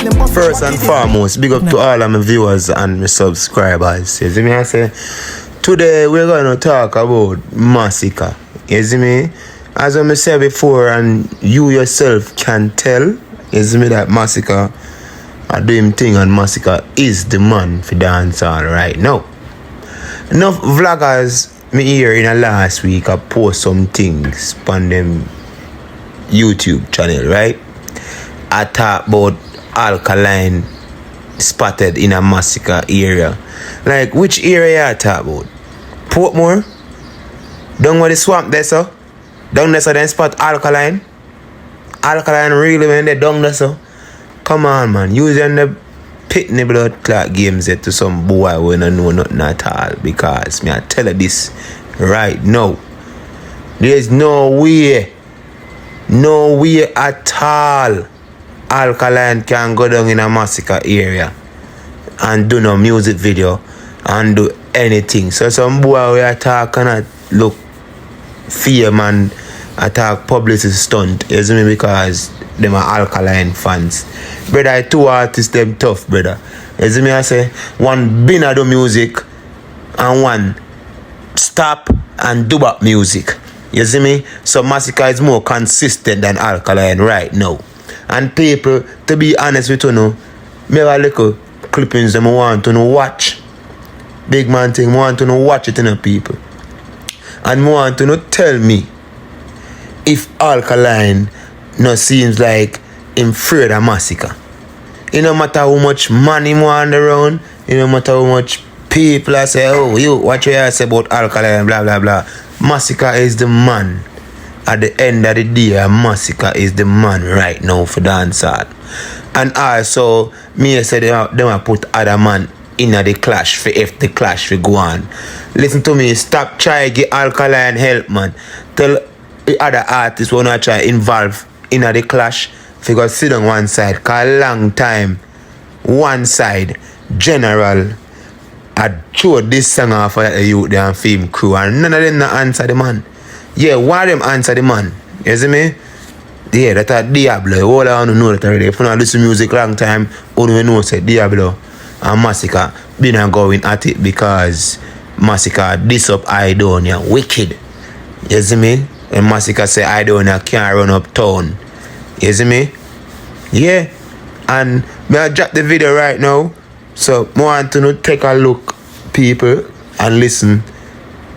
First and foremost, big up to all of my viewers and my subscribers. You see me? I say, today we're going to talk about Masicka. You see me? As I said before, and you yourself can tell, you see me, that Masicka are doing thing, and Masicka is the man for dancehall right now. Enough vloggers me here in the last week I post some things on them YouTube channel, right? I talk about Alkaline spotted in a Masicka area. Like, which area I talk about? Portmore? Down where the swamp there, so? Down there, so then spot Alkaline? Alkaline really when they down there, so? Come on, man. Using the pitney blood clot games there to some boy when I know nothing at all. Because me I tell you this right now. There's no way at all Alkaline can go down in a Masicka area and do no music video and do anything. So some boy we attack and look fame and attack publicity stunt, you see me, because them are Alkaline fans. Brother, two artists them tough, brother. You see me, I say one bin do music and one stop and do back music. You see me? So Masicka is more consistent than Alkaline right now. And people, to be honest with you, me have a little clippings them want to watch. Big man thing, want to watch it in the people. And want to tell me if Alkaline no seems like him afraid of Masicka. It no matter how much money want around, it no matter how much people I say, oh, you, what you say about Alkaline, blah, blah, blah. Masicka is the man. At the end of the day, Masicka is the man right now for dancehall. And also, me say them put other man in the clash for if the clash will go on. Listen to me, stop trying to get Alkaline help, man. Tell the other artists who not try involve in the clash if you go sit on one side. Cause a long time, one side, general, I throw this song off for the youth and film crew and none of them not answer the man. Yeah, why them answer the man? You see me? Yeah, that's a Diablo. All I want to know that already. If you don't listen to music long time, all you know say Diablo and Masicka been going at it because Masicka this up Idonia wicked. You see me? And Masicka say Idonia can't run up town. You see me? Yeah. And may I drop the video right now. So I want to take a look, people, and listen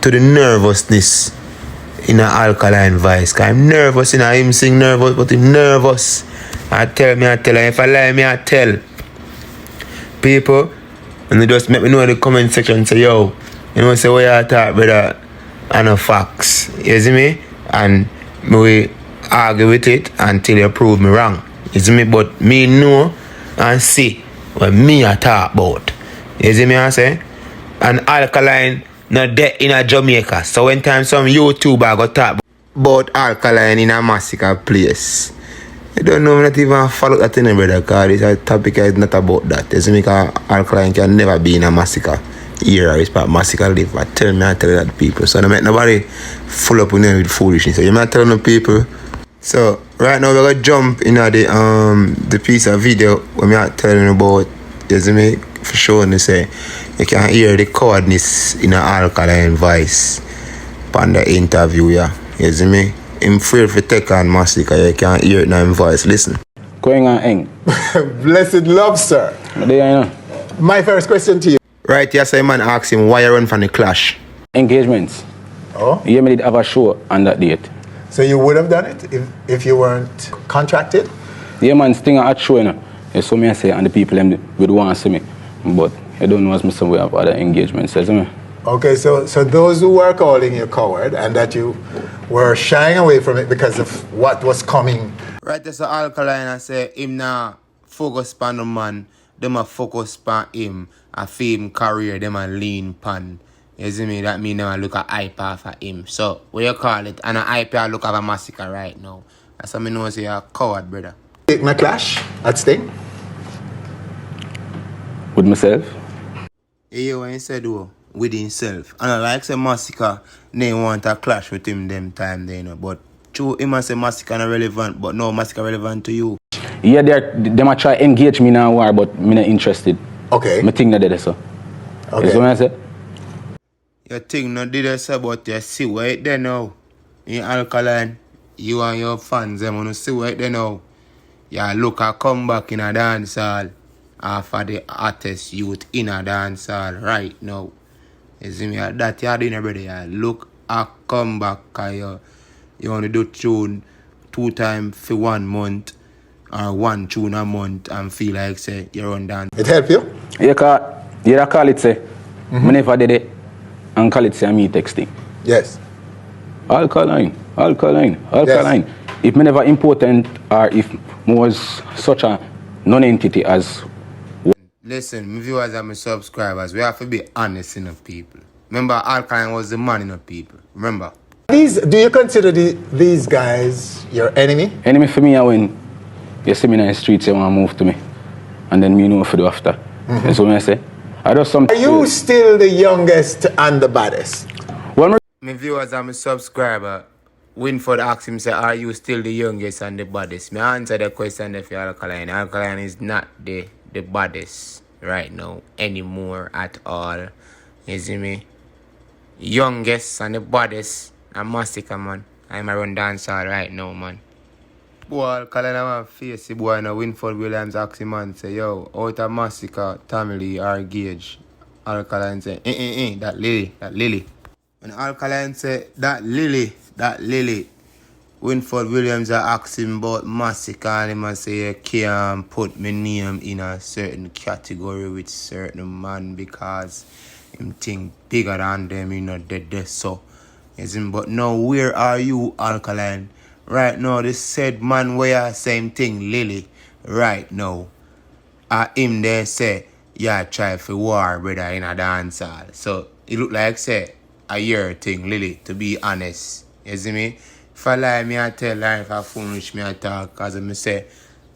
to the nervousness in an Alkaline voice. Cause I'm nervous, you know, him sing nervous, but I'm nervous. I tell, and if I lie, I tell. People, and they just make me know in the comment section and say, yo, you know, say what you talk, brother, and no facts. You see me? And we argue with it until you prove me wrong. You see me? But me know and see what me I talk about. You see me I say? And Alkaline not dead in a Jamaica. So when time some YouTuber go talk about Alkaline in a Masicka place, you don't know, not even follow that in, brother, because this topic is not about that. You see me, because Alkaline can never be in a Masicka era. It's about Masicka live. But tell me, I tell that people. So don't make nobody full up with foolishness. So you might tell the people. So right now we're gonna jump in the piece of video when we are telling about, you see me, for sure, and say you can hear the coldness in an Alkaline voice on the interview, yeah. You see me? I'm afraid for take on Masicka, you can hear it in his voice. Listen. Going on eng. Blessed love, sir. My first question to you. Right, yes, I man asked him why you run from the clash. Engagements. Oh? Yeah, me did have a show on that date. So you would have done it if you weren't contracted? Yeah, man, Sting at show, you know. You saw me, I say, and the people them would want to see me. But I don't know as me some we have other engagements, you see me? Okay, so those who were calling you coward and that you were shying away from it because of what was coming. Right, so Alkaline I say him now focus on the man, them a focus on him, a fame career, them a lean pan. You see me? That mean them a look at hype off of him. So what you call it? And a hype I look at a Masicka right now. That's how me know say you're a coward, brother. Take my clash at Sting? With myself? Yeah, what you said though, with himself. And I like say Masicka, they want a clash with him them time there, you know. But true, him and say Masicka not relevant, but no, Masicka relevant to you. Yeah, they might try engage me now war, but me not interested. Okay. Me think that they so. Okay. You see what I say? Your thing not did us about you see what there now. In Alkaline, you and your fans them wanna see what there now. Yeah, look a comeback in a dance hall. After the artist youth in a dance hall right now. You see me that you doing brother. Yeah. Look a comeback you wanna do tune 2 times for 1 month or 1 tune a month and feel like say you run down. It help you? You call it say, me never did it, and call it say me texting. Yes. Alkaline. Yes. If me never important or if me was such a non-entity as Listen, my viewers and my subscribers, we have to be honest enough people. Remember, Alkaline was the man enough people. Remember? Do you consider these guys your enemy? enemy for me are when you see me in the streets, you want to move to me. And then me know what to do after. You see what I say? I do something. Are you still the youngest and the baddest? Well, My viewers and my subscriber, Winford asked him, say, are you still the youngest and the baddest? Me answer the question if you're Alkaline. Alkaline is not the baddest right now anymore at all. You see me? Youngest and the baddest. I'm Masicka, man. I'm a run dancehall right now, man. Boy, Alkaline, I want to face the boy now. Winford Williams asked him, man, say, yo, out of Masicka, Tamily, or Gage. Alkaline say, that Lily. When Alkaline say, that Lily, Winford Williams asked him about Masicka and him say, you can't put my name in a certain category with certain man because him think bigger than them, you know, dead so. Yes, but now where are you, Alkaline? Right now, this said man where same thing, Lily. Right now. Him there say, yeah, try for war, brother, in a dance hall. So, it look like say, a year thing, Lily, to be honest. You see me? If I lie, me I tell lie. If I foolish, me I talk. As I say,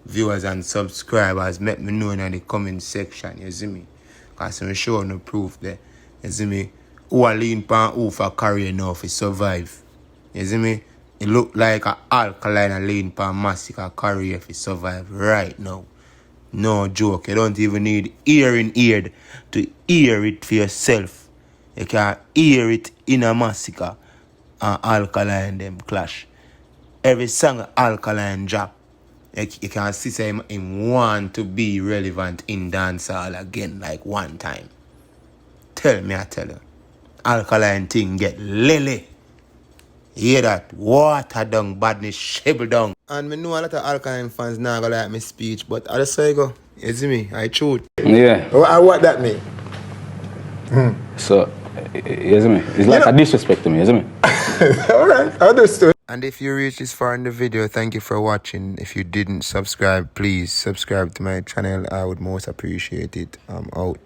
viewers and subscribers, let me know in the comment section. You see me? Because I'm sure no proof there. You see me? Who are lean pan who for career now to survive. You see me? It look like a Alkaline and lean pan Masicka career to survive right now. No joke. You don't even need ear to hear it for yourself. You can hear it in a Masicka and Alkaline them clash. Every song Alkaline drop, you can see say him want to be relevant in dancehall again like one time. Tell me, I tell you. Alkaline thing get lily. Hear that? Water down, badness, shibble down. And me know a lot of Alkaline fans now gonna like my speech, but I just say go. You see me? I truth. yeah. What that mean? So, you see me? It's like a disrespect to me, you see me? All right, understood. And if you reached this far in the video, thank you for watching. If you didn't subscribe, please subscribe to my channel. I would most appreciate it. I'm out.